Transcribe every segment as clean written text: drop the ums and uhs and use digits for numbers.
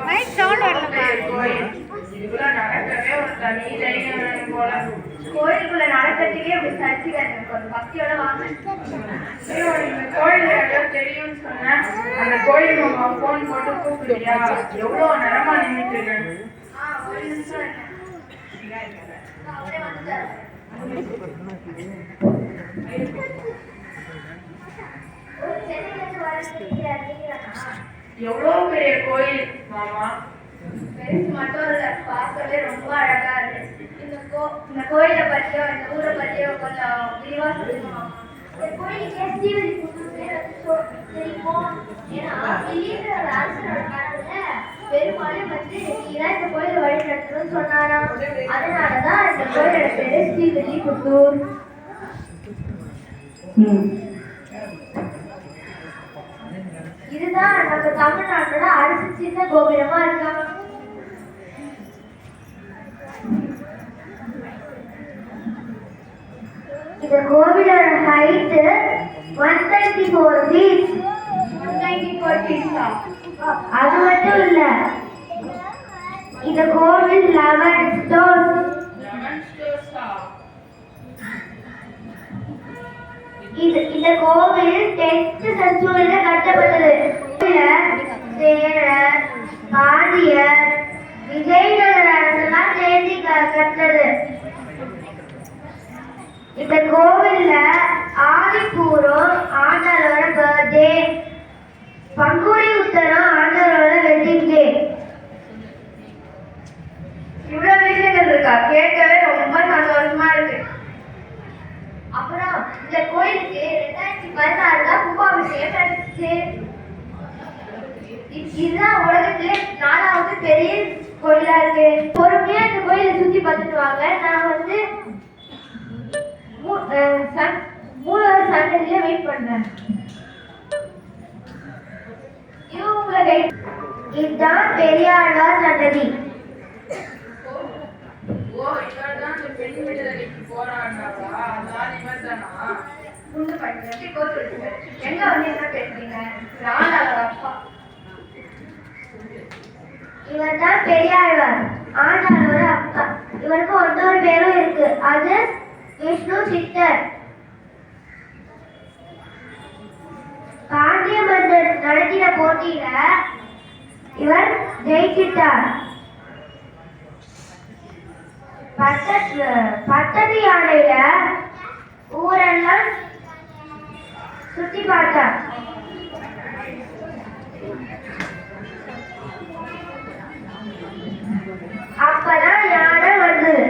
Mic sound வரலப்பா. கோயிலுக்குள்ள நடக்கிறதுக்கே அப்படி சரிச்சுக்காங்க. பக்தியோட வாங்க. கோயில் தெரியும்னு சொன்னா அந்த கோயில் போன் போட்டு கூப்பிடுறியா? எவ்வளவு நேரமா நின்றுட்டு இருக்கேன். ஒரு நிமிஷம் அவரே வந்துட்டாரு. எவ்வளவு பெரிய கோயில் மாமா. பெருசு மட்டும் இல்ல, பார்க்கவே ரொம்ப அழகா இருக்கு. இந்த கோயிலை பத்தியோ இந்த ஊரை பத்தியோ கொஞ்சம் விரிவா சொல்லுங்க மாமா. இந்த கோயிலுக்கே ஸ்ரீவில்லிபுத்தூர் தெரியுமோ? ஏன்னா திடீர்னு ஒரு அரசனோட கனவுல பெருமாளே வந்து நீதான் இந்த கோயிலை வழி நடத்தணும்னு சொன்னாராம். அதனாலதான் இந்த கோயிலோட பேரு ஸ்ரீவில்லிபுத்தூர். இதுதான் நம்ம தமிழ்நாட்டோட அரசு சின்ன கோபுரமா இருக்காங்க. இந்த கோவிலோட ஹைட் 194 feet. 194 feet. அது மட்டும் இல்ல, இந்த கோவில் 11 stories. இந்த கோவில் 10th centuryல கட்டப்பட்டது. சேரர், பாண்டியர், விஜயநகர அரசெல்லாம் சேர்ந்து கட்டது. இந்த கோவில்ல ஆதிப்பூரம் ஆண்டாளோட பர்த்டே, பங்குனி உத்தரம் ஆண்டாளோட வெட்டிங் டே. இவ்வளவு விஷயங்கள் இருக்கா? கேட்கவே ரொம்ப சந்தோஷமா இருக்கு. அப்புறம் இந்த கோயிலுக்கு 2016 கும்பாபிஷேகம் நடந்துச்சு. இதுதான் உலகத்திலே 4வது பெரிய கோயிலா இருக்கு. பொறுமையா இந்த கோயிலை சுத்தி பார்த்துட்டு வாங்க. நான் வந்து 3வது சண்டேல வெயிட் பண்றேன். இதுதான் பெரியாழ்வார் சன்னதி. எங்க வந்து என்ன பேசுறீங்க? அப்பா இவர் தான் பெரியாழ்வார், ஆண்டாளோட அப்பா. இவருக்கு இன்னொரு பேரும் இருக்கு, அது விஷ்ணு சித்தர். பாண்டிய மன்னர் நடத்தின போட்டியில இவர் ஜெயிச்சிட்டார். பட்டத்து யானையில ஊரெல்லாம் சுத்தி பார்த்தார். அப்பதான் யானை வந்தது.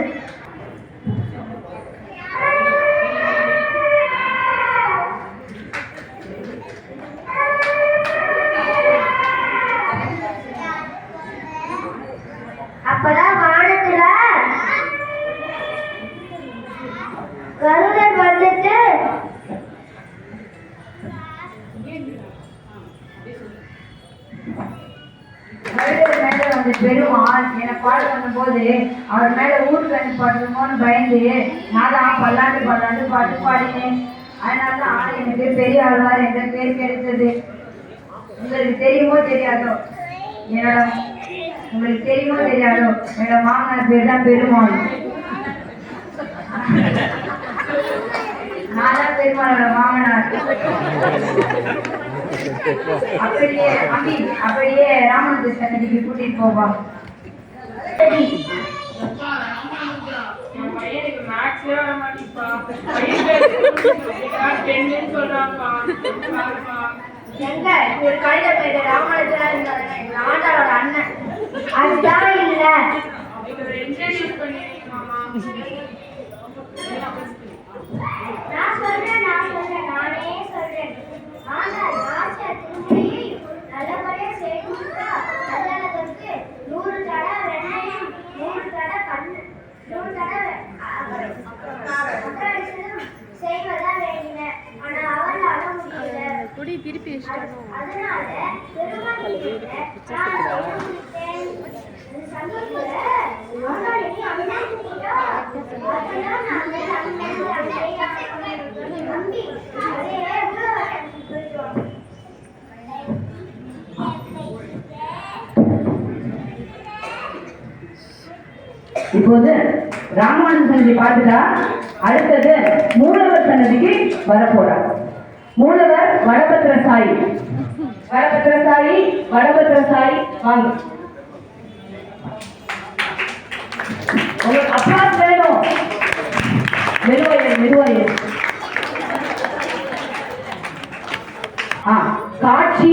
அப்பதான் வானத்துல கருடன் வந்துட்டு பெருமாள் என்னை பாடு பண்ணும்போது அவர் மேல ஊருக்கு பாடுமோன்னு பயந்து நான் தான் பல்லாண்டு பாட்டு பாடினேன். அதனாலதான் எனக்கு பெரிய ஆழ்வார் என்ற பேர் கிடைச்சது. உங்களுக்கு தெரியுமோ தெரியாதோ என்னோட மாமனார் பேர் தான் பெருமாள். நான் தான் பெருமாளோட மாமனார். அப்படியே ராமனுக்கு சன்னதிக்கு கூட்டிட்டு போவா. எங்க ஒரு கழுத போயிட்டு ராமாயணத்துல ஆண்டாளோட அண்ணன் அதுதான் இல்ல. நான் சொல்றேன் நானே சொல்றேன். ஆனால் ஆசை திருமணியை நல்லபடியா செய்துட்டா கல்யாணத்துக்கு 100 தடவை வெண்ணெயும் 100 தடவை கண்ணு 100 தடவை செய்வதா வேண்டின. ஆனா அவளால முடியல. அதனால பெருமாள் இப்போது ராமானுஜ சன்னதி பார்த்துட்டா அடுத்தது மூலவர் சன்னதிக்கு வரப்போறார். மூலவர் வடபத்திர சாயி. வடபத்திர சாயி, வடபத்திர சாயி வாங்க. உங்களுக்கு அப்ளாஸ் வேணும். மெதுவாயே காட்சி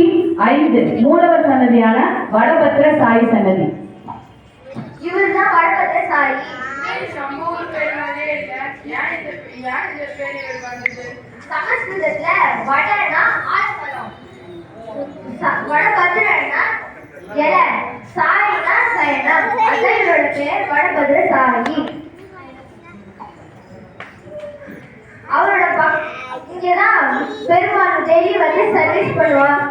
5 மூலவர் சன்னதியான வடபத்திர சாயி சன்னதி. இவர்தான் வடபத்திர சாயி. சமஸ்கிருதத்துல வடனா ஆழ்பலம், வடபத்திரனா இலை, சாயினா சயனம். அதான் இவரோட பேர் வடபத்திர சாயி. அவரோட இங்கதான் பெருமாள் டெய்லி வந்து சர்வீஸ் பண்ணுவான்.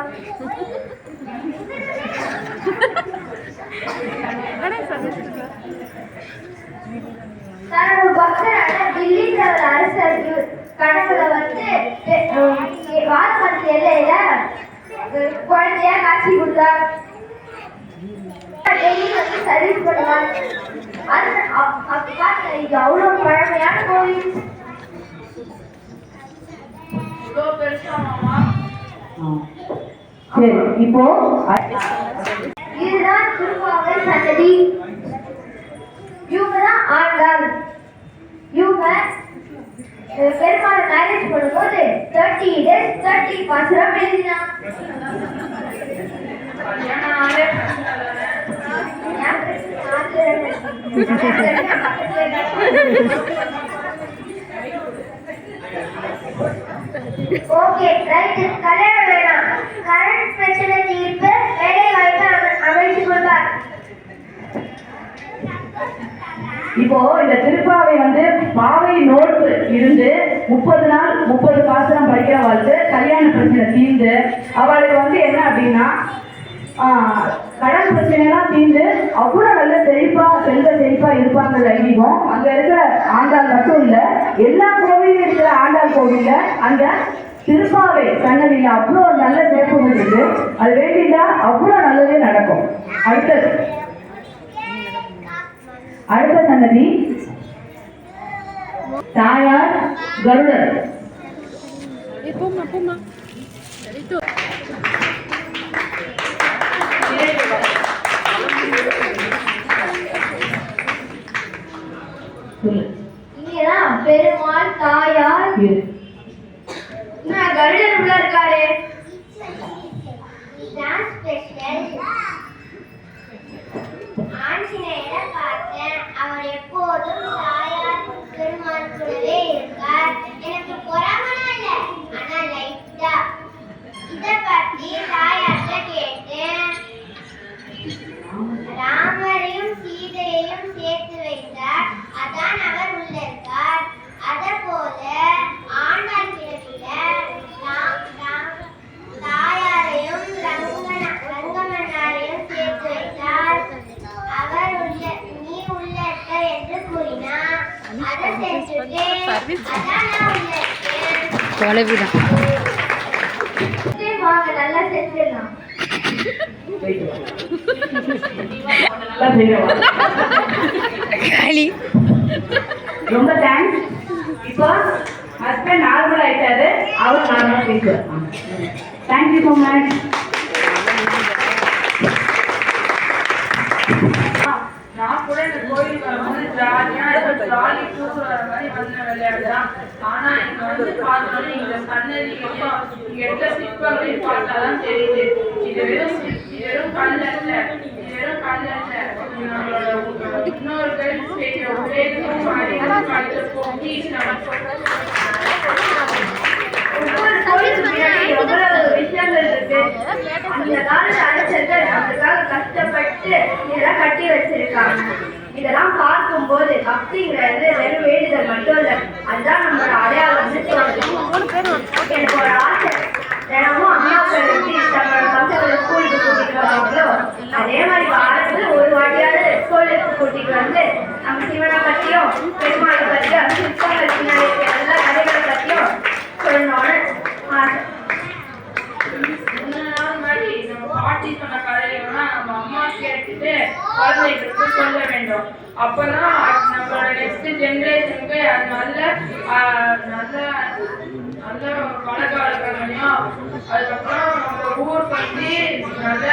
தன்னோட பக்தரான தில்லின்ற ஒரு அரசருக்கு கனவுல வந்து வாரணாசி எல்லையில குழந்தையா காட்சி கொடுத்தார். டெய்லி வந்து சர்வீஸ் பண்ணுவார். இது அவ்வளவு பழமையான கோவில். சரி, இப்போ இதுதான் திருப்பாவை சன்னதி. இவங்கதான் ஆண்டாள். இவங்க பெருமாளை மேரேஜ் பண்ணும்போது 30 days 30 பாசுரம் எழுதினா. Okay right. கல்யாணம் வேணாம், கரண்ட் பிரச்சனை தீர்ப்பு, வேலை வாய்ப்பு அமைத்துக் கொள்வார். இப்போ இந்த திருப்பாவை வந்து பாவை நோன்பு இருந்து 30 நாள் 30 பாசுரம் படிக்கிற வாழ்த்து கல்யாண பிரச்சனை தீர்ந்து அவளுக்கு வந்து என்ன அப்படின்னா கடன் பிரச்சனைலாம் தீர்ந்து அவ்வளவு நல்ல செழிப்பா இருப்பாங்க ஐதீகம். அங்க இருக்கிற ஆண்டாள் மட்டும் இல்ல, எல்லா கோவிலும் இருக்கிற ஆண்டாள் கோவில்ல அந்த திருப்பாவை சன்னதியில அவ்வளவு நல்ல சிறப்புகள் இருக்கு. அது வேண்டிட்டா அவ்வளவு நல்லதே நடக்கும். அடுத்த சன்னதி தாயார் கருடர். இங்கதான் பெருமாள் தாயார் கருடர் உள்ள இருக்காரு. ஆஞ்சநேயரை பார்த்தேன். அவர் எப்போதும் தாயார் பெருமாள் கூடவே இருக்கார். எனக்கு பொறாமனா இல்ல, ஆனா லைட்டா. இத பத்தி தாயார்ட்ட கேட்டேன். ராமரையும் சீதையையும் சேர்த்து வைத்தார், அதான் அவர் உள்ள இருக்கார். அத போல ஆண்டாள் கிழவில தாயாரையும் ரங்கமன்னாரையும் சேர்த்து வைத்தார், அவர் நீ உள்ள இருக்க என்று கூறினார். அதை செஞ்சுட்டு அதான் நான் உள்ள இருக்கேன். வாங்க, நல்லா செஞ்சிடலாம். ரொம்ப தேங்க்ஸ். இப்போ ஹஸ்பண்ட் நார்மல் ஆயிட்டாரு, அவர் நார்மலா பேசுவார். Thank you so much. நான் கூட இந்த கோயிலுக்கு வரும்போது ஜாலி தூக்கு வர மாதிரி வந்த விளையாடுதான். ஆனா இங்க வந்து பார்த்தோன்னே இந்த சன்னதியும் எட்ட சிற்பங்களையும் பார்த்தாதான் தெரியுது. இது வெறும் கல் அல்ல, நம்மளோட முன்னோர்கள் செய்த உலகம் போட்டி ஒவ்வொரு கோயிலுக்கு பின்னாடி எவ்வளவு விஷயங்கள் இருக்கு. அந்த காலத்து அரசர்கள் அதுக்காக கஷ்டப்பட்டு இதெல்லாம் கட்டி வச்சிருக்காங்க. இதெல்லாம் பார்க்கும்போது பக்திங்கிறது வெறும் வேண்டுதல் மட்டும் இல்லை, அதுதான் நம்மளோட அடையாளம். எனக்கு ஒரு ஆசை, தினமும் அம்மாக்கள் எப்படி தன்னோட பசங்களை ஸ்கூலுக்கு கூட்டிட்டு வராங்களோ அதே மாதிரி வாரத்தில் ஒரு வாட்டியாவது ஸ்கூலுக்கு கூட்டிட்டு வந்து நம்ம சிவனை பற்றியும் பெருமாளை பற்றியும் சிற்பங்கள் பின்னாடி எல்லா கதைகளை பற்றியும் சொல்லணும்னு ஆசை. நம்ம பாட்டி சொன்ன கதையெல்லாம் நம்ம அம்மா கேட்டுட்டு குழந்தைகளுக்கு சொல்ல வேண்டும். அப்பதான் ஃபர்ஸ்ட் ஜெனரேஷனுக்கு அது நல்ல நல்ல பழக்க வழக்கங்களையும் அதுக்கப்புறம் நம்ம ஊர் பற்றி நல்ல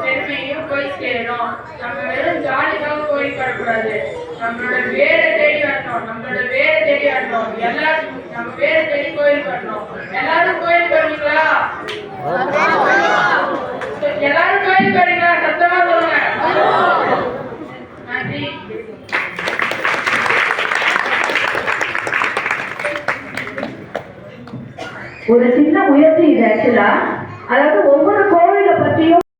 பெருமையும் போய் சேரும். நம்ம வெறும் ஜாலிக்காக கோயில் வரக்கூடாது, நம்மளோட வேலை தேடி வரணும். எல்லாரும் நம்ம வேலை தேடி கோயில் வரணும். எல்லாரும் கோயில் வருவீங்களா? எல்லாரும் கோயில் வரீங்களா? சத்தமா சொல்லுங்க. நன்றி. ஒரு சின்ன முயற்சி இது ஆக்சுவலா. அதாவது ஒவ்வொரு